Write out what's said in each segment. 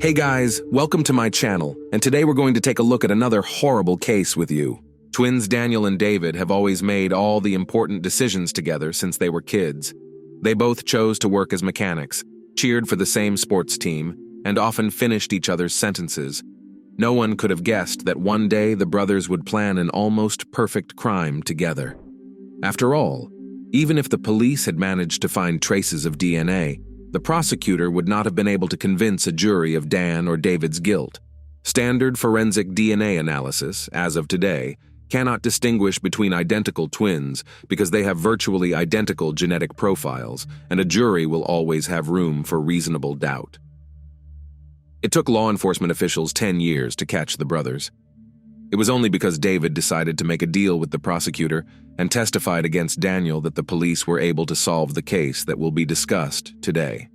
Hey guys, welcome to my channel, and today we're going to take a look at another horrible case with you. Twins Daniel and David have always made all the important decisions together since they were kids. They both chose to work as mechanics, cheered for the same sports team, and often finished each other's sentences. No one could have guessed that one day the brothers would plan an almost perfect crime together. After all, even if the police had managed to find traces of DNA, the prosecutor would not have been able to convince a jury of Dan or David's guilt. Standard forensic DNA analysis, as of today, cannot distinguish between identical twins because they have virtually identical genetic profiles, and a jury will always have room for reasonable doubt. It took law enforcement officials 10 years to catch the brothers. It was only because David decided to make a deal with the prosecutor and testified against Daniel that the police were able to solve the case that will be discussed today.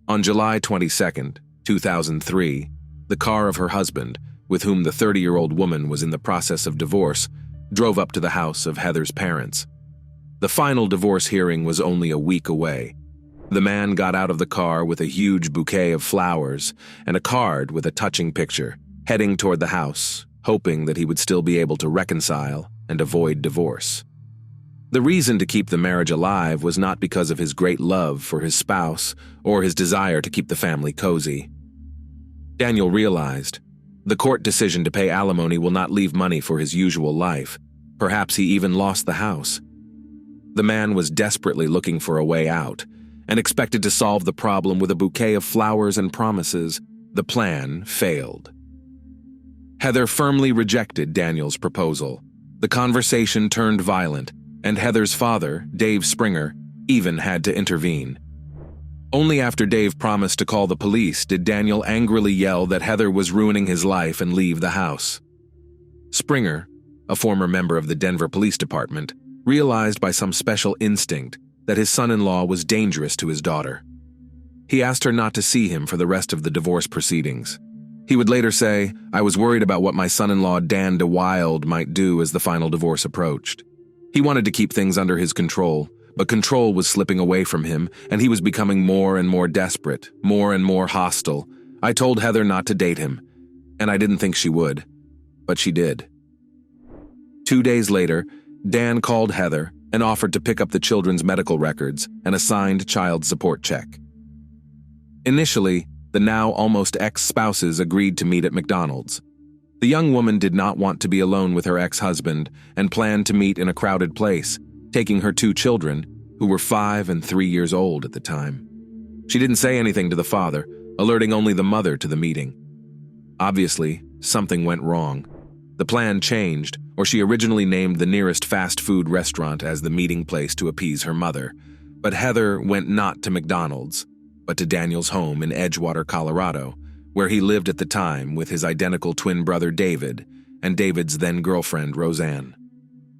On July 22, 2003, the car of her husband, with whom the 30-year-old woman was in the process of divorce, drove up to the house of Heather's parents. The final divorce hearing was only a week away. The man got out of the car with a huge bouquet of flowers and a card with a touching picture, heading toward the house, hoping that he would still be able to reconcile and avoid divorce. The reason to keep the marriage alive was not because of his great love for his spouse or his desire to keep the family cozy. Daniel realized the court decision to pay alimony will not leave money for his usual life. Perhaps he even lost the house. The man was desperately looking for a way out and expected to solve the problem with a bouquet of flowers and promises. The plan failed. Heather firmly rejected Daniel's proposal. The conversation turned violent, and Heather's father, Dave Springer, even had to intervene. Only after Dave promised to call the police did Daniel angrily yell that Heather was ruining his life and leave the house. Springer, a former member of the Denver Police Department, realized by some special instinct that his son-in-law was dangerous to his daughter. He asked her not to see him for the rest of the divorce proceedings. He would later say, "I was worried about what my son-in-law Dan DeWilde might do as the final divorce approached." He wanted to keep things under his control, but control was slipping away from him, and he was becoming more and more desperate, more and more hostile. I told Heather not to date him, and I didn't think she would, but she did. 2 days later, Dan called Heather and offered to pick up the children's medical records and a signed child support check. Initially, the now almost ex-spouses agreed to meet at McDonald's. The young woman did not want to be alone with her ex-husband and planned to meet in a crowded place, taking her 2 children, who were 5 and 3 years old at the time. She didn't say anything to the father, alerting only the mother to the meeting. Obviously, something went wrong. The plan changed, or she originally named the nearest fast food restaurant as the meeting place to appease her mother. But Heather went not to McDonald's, but to Daniel's home in Edgewater, Colorado, where he lived at the time with his identical twin brother David and David's then-girlfriend Roseanne.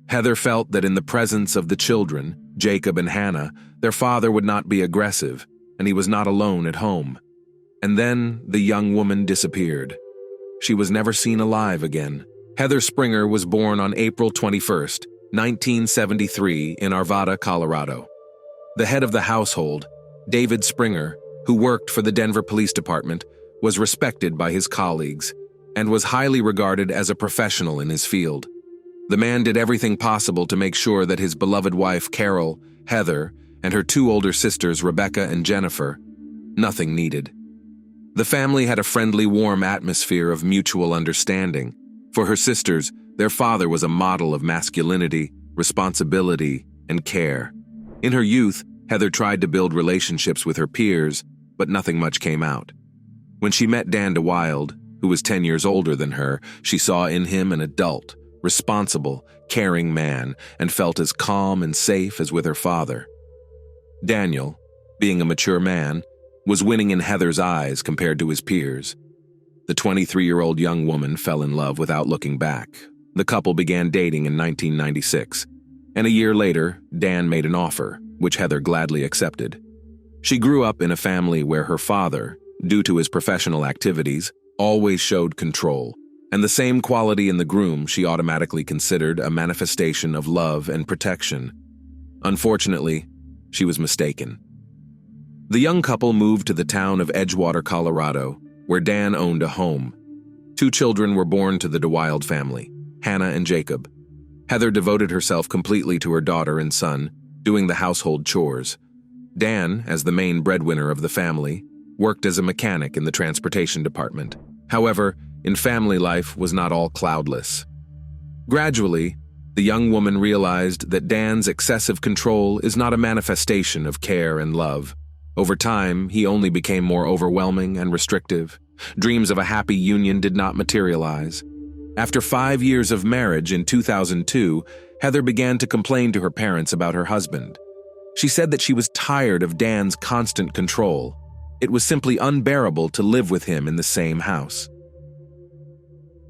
Heather felt that in the presence of the children, Jacob and Hannah, their father would not be aggressive, and he was not alone at home. And then the young woman disappeared. She was never seen alive again. Heather Springer was born on April 21, 1973 in Arvada, Colorado. The head of the household, David Springer, who worked for the Denver Police Department, was respected by his colleagues and was highly regarded as a professional in his field. The man did everything possible to make sure that his beloved wife Carol, Heather, and her 2 older sisters Rebecca and Jennifer, nothing needed. The family had a friendly, warm atmosphere of mutual understanding. For her sisters, their father was a model of masculinity, responsibility, and care. In her youth, Heather tried to build relationships with her peers, but nothing much came out. When she met Dan DeWilde, who was 10 years older than her, she saw in him an adult, responsible, caring man, and felt as calm and safe as with her father. Daniel, being a mature man, was winning in Heather's eyes compared to his peers. The 23-year-old young woman fell in love without looking back. The couple began dating in 1996, and a year later, Dan made an offer, which Heather gladly accepted. She grew up in a family where her father, due to his professional activities, always showed control, and the same quality in the groom she automatically considered a manifestation of love and protection. Unfortunately, she was mistaken. The young couple moved to the town of Edgewater, Colorado, where Dan owned a home. 2 children were born to the DeWilde family, Hannah and Jacob. Heather devoted herself completely to her daughter and son, doing the household chores. Dan, as the main breadwinner of the family, worked as a mechanic in the transportation department. However, in family life was not all cloudless. Gradually, the young woman realized that Dan's excessive control is not a manifestation of care and love. Over time, he only became more overwhelming and restrictive. Dreams of a happy union did not materialize. After 5 years of marriage in 2002, Heather began to complain to her parents about her husband. She said that she was tired of Dan's constant control. It was simply unbearable to live with him in the same house.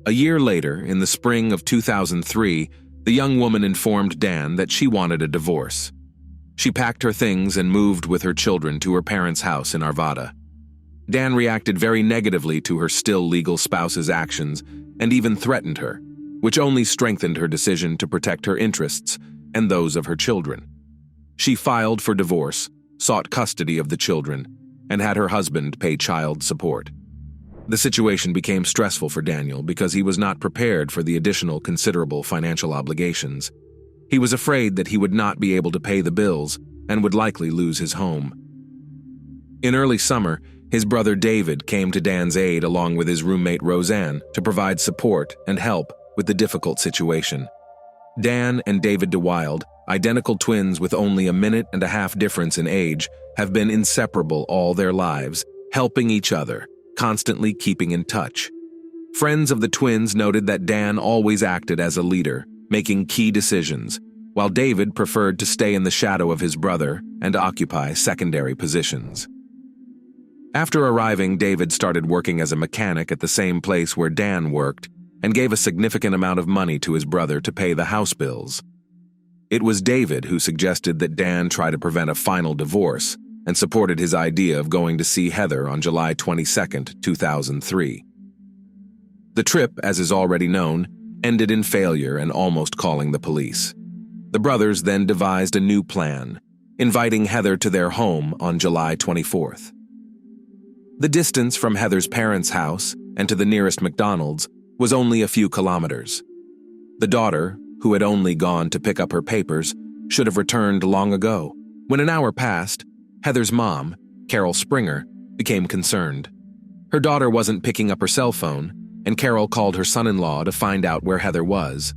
A year later, in the spring of 2003, the young woman informed Dan that she wanted a divorce. She packed her things and moved with her children to her parents' house in Arvada. Dan reacted very negatively to her still legal spouse's actions and even threatened her, which only strengthened her decision to protect her interests and those of her children. She filed for divorce, sought custody of the children, and had her husband pay child support. The situation became stressful for Daniel because he was not prepared for the additional considerable financial obligations. He was afraid that he would not be able to pay the bills and would likely lose his home. In early summer, his brother David came to Dan's aid along with his roommate Roseanne to provide support and help with the difficult situation. Dan and David DeWilde, identical twins with only a 1.5-minute difference in age, have been inseparable all their lives, helping each other, constantly keeping in touch. Friends of the twins noted that Dan always acted as a leader, making key decisions, while David preferred to stay in the shadow of his brother and occupy secondary positions. After arriving, David started working as a mechanic at the same place where Dan worked and gave a significant amount of money to his brother to pay the house bills. It was David who suggested that Dan try to prevent a final divorce and supported his idea of going to see Heather on July 22, 2003. The trip, as is already known, ended in failure and almost calling the police. The brothers then devised a new plan, inviting Heather to their home on July 24th. The distance from Heather's parents' house and to the nearest McDonald's was only a few kilometers. The daughter, who had only gone to pick up her papers, should have returned long ago. When an hour passed, Heather's mom, Carol Springer, became concerned. Her daughter wasn't picking up her cell phone, and Carol called her son-in-law to find out where Heather was.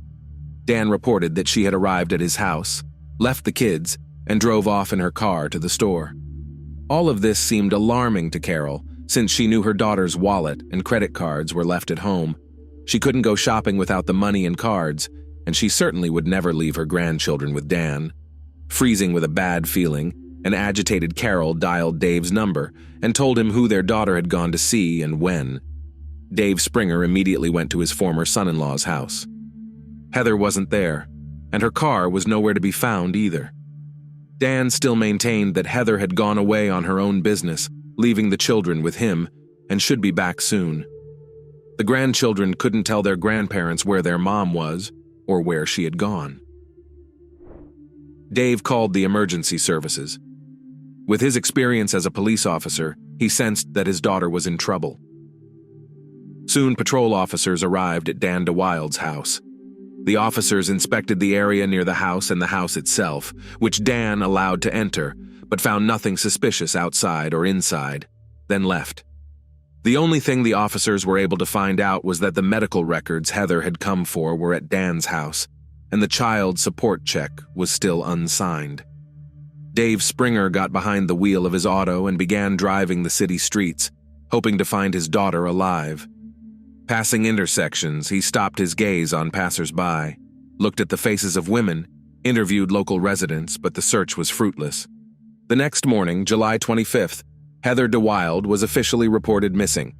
Dan reported that she had arrived at his house, left the kids, and drove off in her car to the store. All of this seemed alarming to Carol, since she knew her daughter's wallet and credit cards were left at home. She couldn't go shopping without the money and cards, and she certainly would never leave her grandchildren with Dan. Freezing with a bad feeling, an agitated Carol dialed Dave's number and told him who their daughter had gone to see and when. Dave Springer immediately went to his former son-in-law's house. Heather wasn't there, and her car was nowhere to be found either. Dan still maintained that Heather had gone away on her own business, leaving the children with him, and should be back soon. The grandchildren couldn't tell their grandparents where their mom was or where she had gone. Dave called the emergency services. With his experience as a police officer, he sensed that his daughter was in trouble. Soon, patrol officers arrived at Dan DeWilde's house. The officers inspected the area near the house and the house itself, which Dan allowed to enter, but found nothing suspicious outside or inside, then left. The only thing the officers were able to find out was that the medical records Heather had come for were at Dan's house, and the child support check was still unsigned. Dave Springer got behind the wheel of his auto and began driving the city streets, hoping to find his daughter alive. Passing intersections, he stopped his gaze on passers-by, looked at the faces of women, interviewed local residents, but the search was fruitless. The next morning, July 25th, Heather DeWilde was officially reported missing.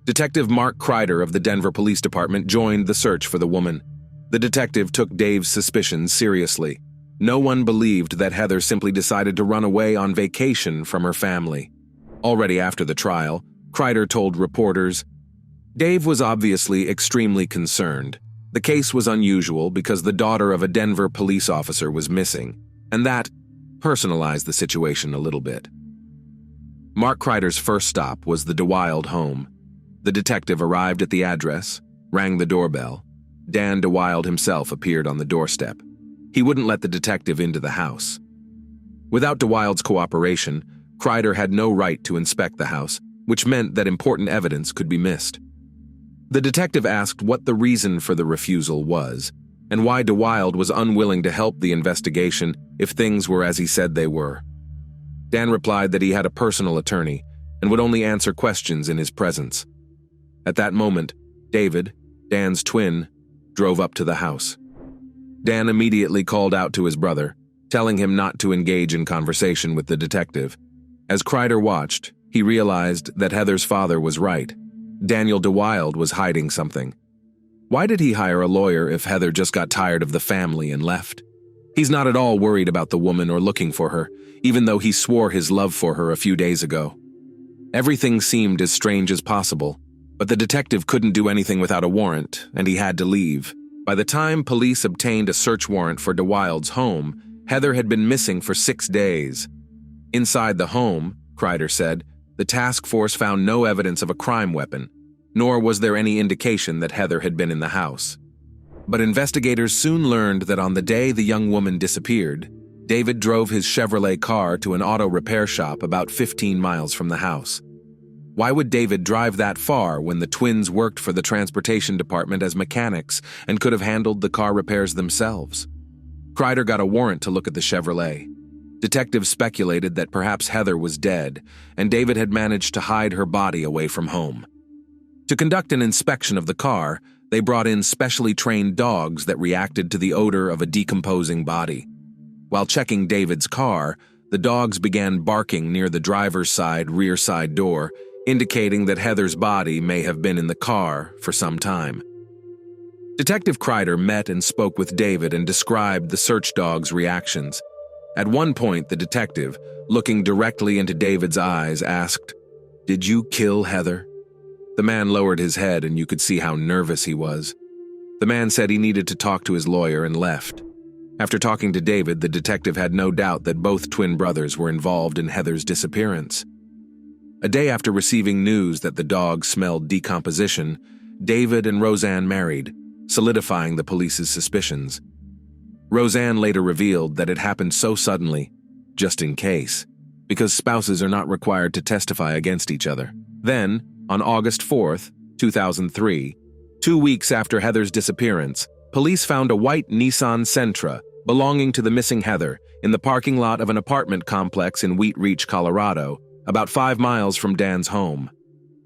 Detective Mark Kreider of the Denver Police Department joined the search for the woman. The detective took Dave's suspicions seriously. No one believed that Heather simply decided to run away on vacation from her family. Already after the trial, Kreider told reporters, "Dave was obviously extremely concerned. The case was unusual because the daughter of a Denver police officer was missing, and that personalized the situation a little bit." Mark Kreider's first stop was the DeWilde home. The detective arrived at the address, rang the doorbell. Dan DeWilde himself appeared on the doorstep. He wouldn't let the detective into the house. Without DeWilde's cooperation, Kreider had no right to inspect the house, which meant that important evidence could be missed. The detective asked what the reason for the refusal was, and why DeWilde was unwilling to help the investigation if things were as he said they were. Dan replied that he had a personal attorney and would only answer questions in his presence. At that moment, David, Dan's twin, drove up to the house. Dan immediately called out to his brother, telling him not to engage in conversation with the detective. As Kreider watched, he realized that Heather's father was right. Daniel DeWilde was hiding something. Why did he hire a lawyer if Heather just got tired of the family and left? He's not at all worried about the woman or looking for her, even though he swore his love for her a few days ago. Everything seemed as strange as possible, but the detective couldn't do anything without a warrant, and he had to leave. By the time police obtained a search warrant for DeWilde's home, Heather had been missing for 6 days. Inside the home, Kreider said, the task force found no evidence of a crime weapon, nor was there any indication that Heather had been in the house. But investigators soon learned that on the day the young woman disappeared, David drove his Chevrolet car to an auto repair shop about 15 miles from the house. Why would David drive that far when the twins worked for the transportation department as mechanics and could have handled the car repairs themselves? Kreider got a warrant to look at the Chevrolet. Detectives speculated that perhaps Heather was dead, and David had managed to hide her body away from home. To conduct an inspection of the car, they brought in specially trained dogs that reacted to the odor of a decomposing body. While checking David's car, the dogs began barking near the driver's side rear side door, indicating that Heather's body may have been in the car for some time. Detective Kreider met and spoke with David and described the search dog's reactions. At one point, the detective, looking directly into David's eyes, asked, "Did you kill Heather?" The man lowered his head and you could see how nervous he was. The man said he needed to talk to his lawyer and left. After talking to David, the detective had no doubt that both twin brothers were involved in Heather's disappearance. A day after receiving news that the dog smelled decomposition, David and Roseanne married, solidifying the police's suspicions. Roseanne later revealed that it happened so suddenly, just in case, because spouses are not required to testify against each other. Then, on August 4th, 2003, 2 weeks after Heather's disappearance, police found a white Nissan Sentra belonging to the missing Heather in the parking lot of an apartment complex in Wheat Ridge, Colorado, about 5 miles from Dan's home.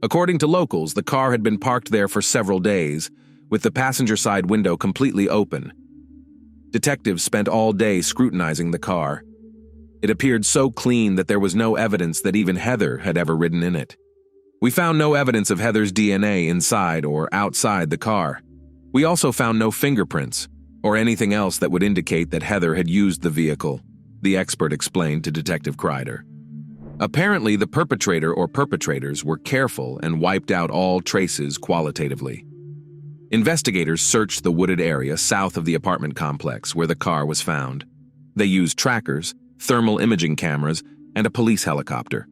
According to locals, the car had been parked there for several days, with the passenger side window completely open. Detectives spent all day scrutinizing the car. It appeared so clean that there was no evidence that even Heather had ever ridden in it. We found no evidence of Heather's DNA inside or outside the car. We also found no fingerprints or anything else that would indicate that Heather had used the vehicle, the expert explained to Detective Kreider. Apparently, the perpetrator or perpetrators were careful and wiped out all traces qualitatively. Investigators searched the wooded area south of the apartment complex where the car was found. They used trackers, thermal imaging cameras, and a police helicopter.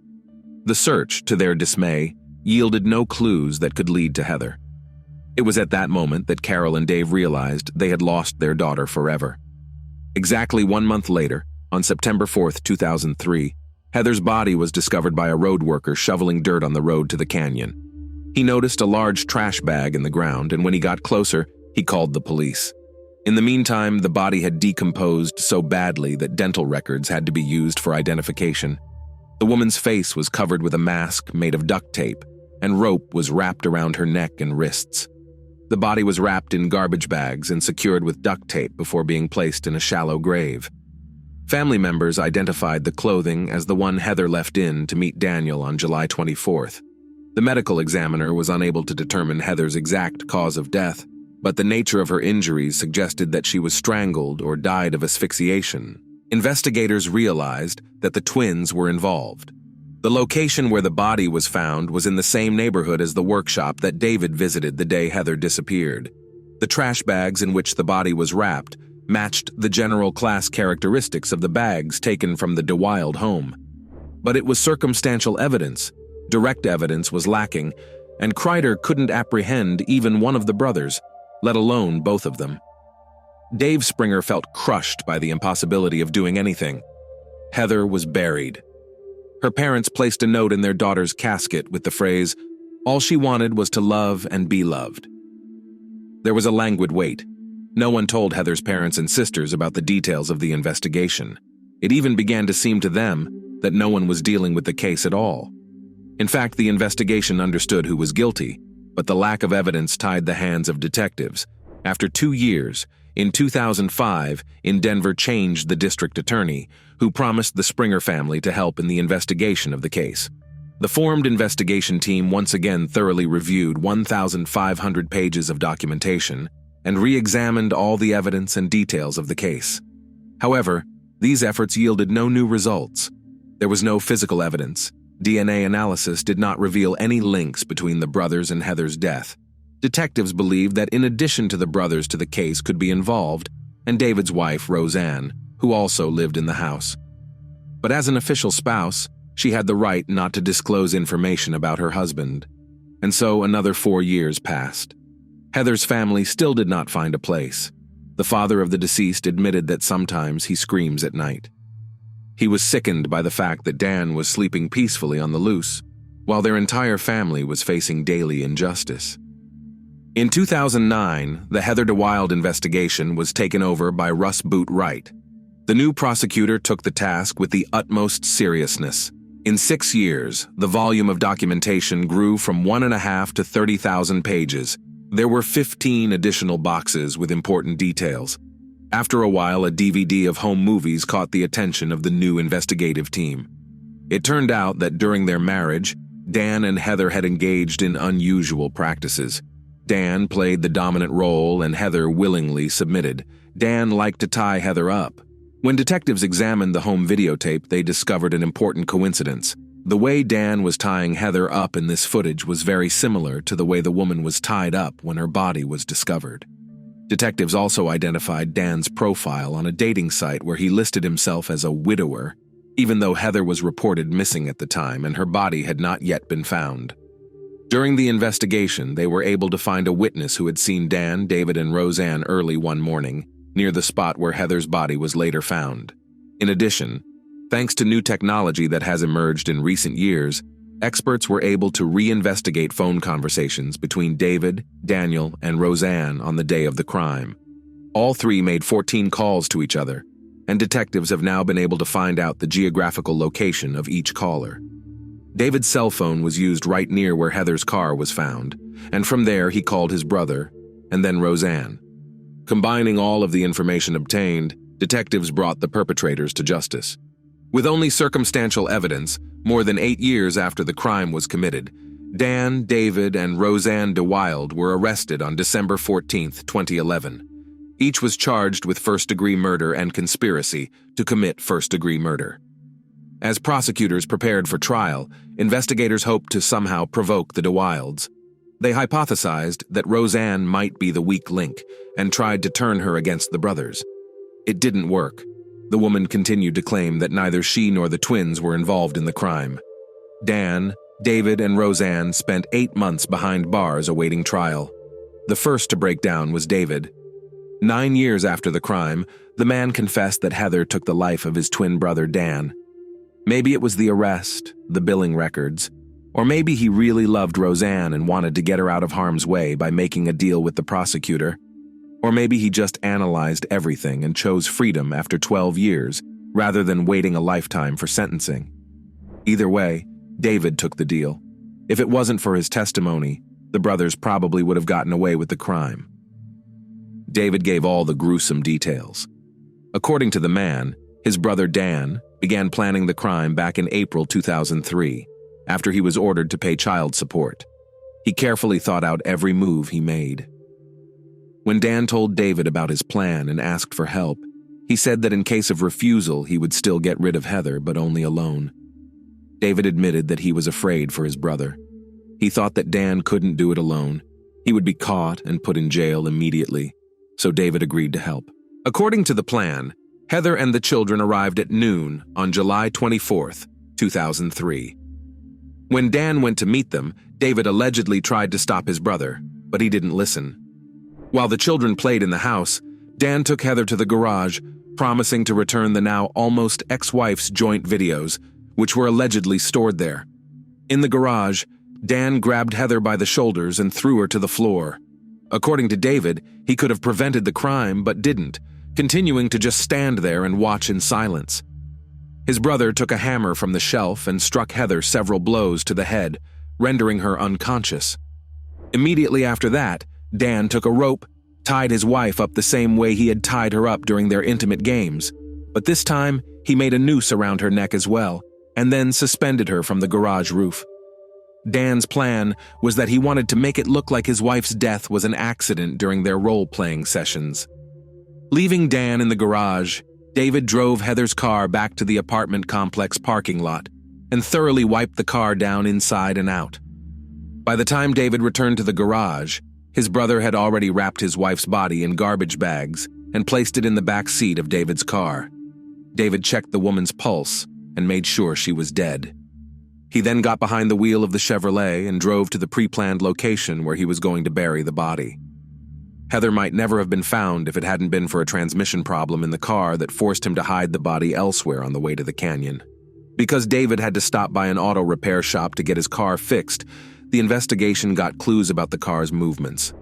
The search, to their dismay, yielded no clues that could lead to Heather. It was at that moment that Carol and Dave realized they had lost their daughter forever. Exactly 1 month later, on September 4th, 2003, Heather's body was discovered by a road worker shoveling dirt on the road to the canyon. He noticed a large trash bag in the ground, and when he got closer, he called the police. In the meantime, the body had decomposed so badly that dental records had to be used for identification. The woman's face was covered with a mask made of duct tape, and rope was wrapped around her neck and wrists. The body was wrapped in garbage bags and secured with duct tape before being placed in a shallow grave. Family members identified the clothing as the one Heather left in to meet Daniel on July 24th. The medical examiner was unable to determine Heather's exact cause of death, but the nature of her injuries suggested that she was strangled or died of asphyxiation. Investigators realized that the twins were involved. The location where the body was found was in the same neighborhood as the workshop that David visited the day Heather disappeared. The trash bags in which the body was wrapped matched the general class characteristics of the bags taken from the DeWilde home. But it was circumstantial evidence. Direct evidence was lacking, and Kreider couldn't apprehend even one of the brothers, let alone both of them. Dave Springer felt crushed by the impossibility of doing anything. Heather was buried. Her parents placed a note in their daughter's casket with the phrase, "All she wanted was to love and be loved." There was a languid wait. No one told Heather's parents and sisters about the details of the investigation. It even began to seem to them that no one was dealing with the case at all. In fact, the investigation understood who was guilty, but the lack of evidence tied the hands of detectives. After 2 years, in 2005, in Denver changed the district attorney, who promised the Springer family to help in the investigation of the case. The formed investigation team once again thoroughly reviewed 1,500 pages of documentation and re-examined all the evidence and details of the case. However, these efforts yielded no new results. There was no physical evidence. DNA analysis did not reveal any links between the brothers and Heather's death. Detectives believed that in addition to the brothers to the case could be involved, and David's wife, Roseanne, who also lived in the house. But as an official spouse, she had the right not to disclose information about her husband. And so another 4 years passed. Heather's family still did not find a place. The father of the deceased admitted that sometimes he screams at night. He was sickened by the fact that Dan was sleeping peacefully on the loose, while their entire family was facing daily injustice. In 2009, the Heather DeWilde investigation was taken over by Russ Boot Wright. The new prosecutor took the task with the utmost seriousness. In 6 years, the volume of documentation grew from 1.5 to 30,000 pages. There were 15 additional boxes with important details. After a while, a DVD of home movies caught the attention of the new investigative team. It turned out that during their marriage, Dan and Heather had engaged in unusual practices. Dan played the dominant role and Heather willingly submitted. Dan liked to tie Heather up. When detectives examined the home videotape, they discovered an important coincidence. The way Dan was tying Heather up in this footage was very similar to the way the woman was tied up when her body was discovered. Detectives also identified Dan's profile on a dating site where he listed himself as a widower, even though Heather was reported missing at the time and her body had not yet been found. During the investigation, they were able to find a witness who had seen Dan, David, and Roseanne early one morning, near the spot where Heather's body was later found. In addition, thanks to new technology that has emerged in recent years, experts were able to reinvestigate phone conversations between David, Daniel, and Roseanne on the day of the crime. All three made 14 calls to each other, and detectives have now been able to find out the geographical location of each caller. David's cell phone was used right near where Heather's car was found, and from there he called his brother, and then Roseanne. Combining all of the information obtained, detectives brought the perpetrators to justice. With only circumstantial evidence, more than 8 years after the crime was committed, Dan, David, and Roseanne DeWilde were arrested on December 14, 2011. Each was charged with first-degree murder and conspiracy to commit first-degree murder. As prosecutors prepared for trial, investigators hoped to somehow provoke the DeWildes. They hypothesized that Roseanne might be the weak link and tried to turn her against the brothers. It didn't work. The woman continued to claim that neither she nor the twins were involved in the crime. Dan, David, and Roseanne spent 8 months behind bars awaiting trial. The first to break down was David. 9 years after the crime, the man confessed that Heather took the life of his twin brother Dan. Maybe it was the arrest, the billing records, or maybe he really loved Roseanne and wanted to get her out of harm's way by making a deal with the prosecutor. Or maybe he just analyzed everything and chose freedom after 12 years rather than waiting a lifetime for sentencing. Either way, David took the deal. If it wasn't for his testimony, the brothers probably would have gotten away with the crime. David gave all the gruesome details. According to the man, his brother Dan began planning the crime back in April 2003, after he was ordered to pay child support. He carefully thought out every move he made. When Dan told David about his plan and asked for help, he said that in case of refusal, he would still get rid of Heather, but only alone. David admitted that he was afraid for his brother. He thought that Dan couldn't do it alone. He would be caught and put in jail immediately, so David agreed to help. According to the plan, Heather and the children arrived at noon on July 24th, 2003. When Dan went to meet them, David allegedly tried to stop his brother, but he didn't listen. While the children played in the house, Dan took Heather to the garage, promising to return the now almost ex-wife's joint videos, which were allegedly stored there. In the garage, Dan grabbed Heather by the shoulders and threw her to the floor. According to David, he could have prevented the crime but didn't, continuing to just stand there and watch in silence. His brother took a hammer from the shelf and struck Heather several blows to the head, rendering her unconscious. Immediately after that, Dan took a rope, tied his wife up the same way he had tied her up during their intimate games, but this time he made a noose around her neck as well, and then suspended her from the garage roof. Dan's plan was that he wanted to make it look like his wife's death was an accident during their role-playing sessions. Leaving Dan in the garage, David drove Heather's car back to the apartment complex parking lot and thoroughly wiped the car down inside and out. By the time David returned to the garage, his brother had already wrapped his wife's body in garbage bags and placed it in the back seat of David's car. David checked the woman's pulse and made sure she was dead. He then got behind the wheel of the Chevrolet and drove to the pre-planned location where he was going to bury the body. Heather might never have been found if it hadn't been for a transmission problem in the car that forced him to hide the body elsewhere on the way to the canyon. Because David had to stop by an auto repair shop to get his car fixed, the investigation got clues about the car's movements.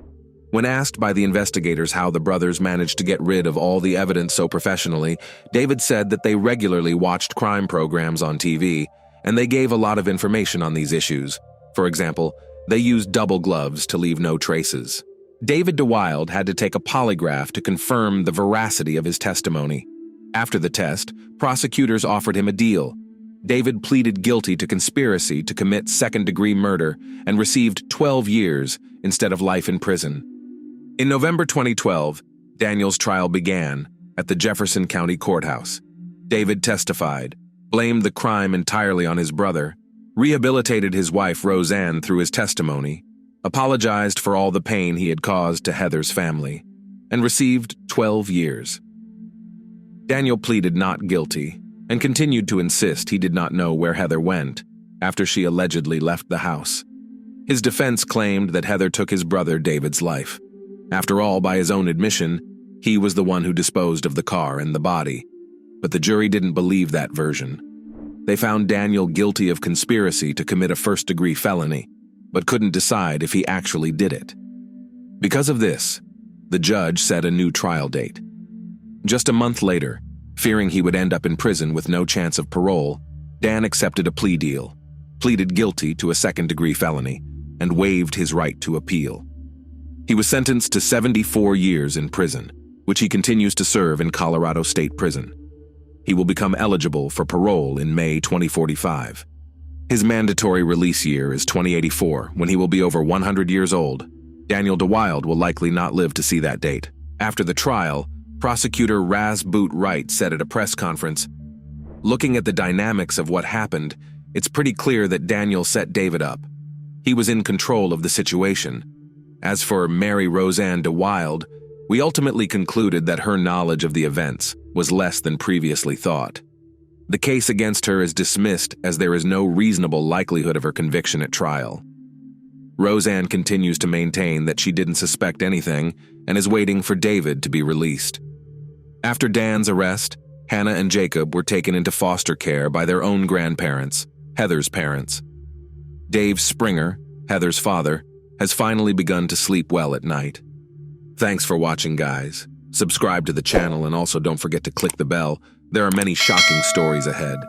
When asked by the investigators how the brothers managed to get rid of all the evidence so professionally, David said that they regularly watched crime programs on TV, and they gave a lot of information on these issues. For example, they used double gloves to leave no traces. David DeWilde had to take a polygraph to confirm the veracity of his testimony. After the test, prosecutors offered him a deal. David pleaded guilty to conspiracy to commit second-degree murder and received 12 years instead of life in prison. In November 2012, Daniel's trial began at the Jefferson County Courthouse. David testified, blamed the crime entirely on his brother, rehabilitated his wife Roseanne through his testimony, apologized for all the pain he had caused to Heather's family, and received 12 years. Daniel pleaded not guilty and continued to insist he did not know where Heather went after she allegedly left the house. His defense claimed that Heather took his brother David's life. After all, by his own admission, he was the one who disposed of the car and the body. But the jury didn't believe that version. They found Daniel guilty of conspiracy to commit a first-degree felony, but couldn't decide if he actually did it. Because of this, the judge set a new trial date. Just a month later, fearing he would end up in prison with no chance of parole, Dan accepted a plea deal, pleaded guilty to a second-degree felony, and waived his right to appeal. He was sentenced to 74 years in prison, which he continues to serve in Colorado State Prison. He will become eligible for parole in May 2045. His mandatory release year is 2084, when he will be over 100 years old. Daniel DeWilde will likely not live to see that date. After the trial, prosecutor Raz Boot Wright said at a press conference, "Looking at the dynamics of what happened, it's pretty clear that Daniel set David up. He was in control of the situation. As for Mary Roseanne DeWilde, we ultimately concluded that her knowledge of the events was less than previously thought. The case against her is dismissed as there is no reasonable likelihood of her conviction at trial. Roseanne continues to maintain that she didn't suspect anything and is waiting for David to be released." After Dan's arrest, Hannah and Jacob were taken into foster care by their own grandparents, Heather's parents. Dave Springer, Heather's father, has finally begun to sleep well at night. Thanks for watching, guys. Subscribe to the channel and also don't forget to click the bell. There are many shocking stories ahead.